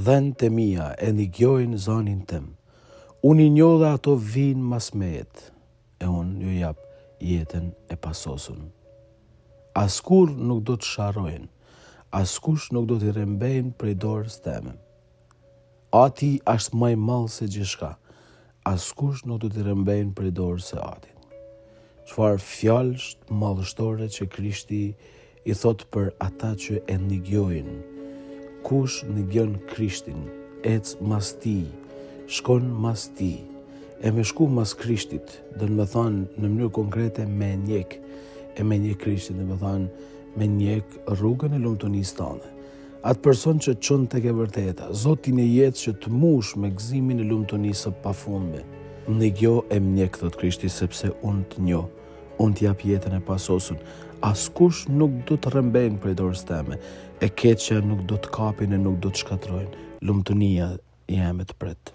dhenë të mia e ndigjojnë zonin tëm. Unë i njoh dhe ato vinë mas mejet, e unë ju jap jetën e pasosun. Askur nuk do të sharojnë, askush nuk do të rembejnë prej dorës teme. Ati është më i madh se gjithçka, askush nuk do të rembejnë prej dorës së Atit. Çfarë fjalësh madhështore që Krishti i thot për ata që e ndigjojnë. Kush ndigjon Krishtin, ec mas tij, shkon mas tij. E me shku mas Krishtit, do të thonë në mënyrë konkrete me njek, e me njek Krishtin, do të thonë me njek rrugën e lumtunisë tënde. Atë person që çon tek e vërteta, Zotin e jetës që të mush me gëzimin e lumtunisë së pafundme. Ndigjo e mjek, thot Krishti, sepse unë të njoh, unë t'jap jetën e pasosun. Askush nuk do të rrembejnë prej dorës teme, e keqja nuk do të kapin e nuk do të shkatrojnë. Lumtunia jeme të pret.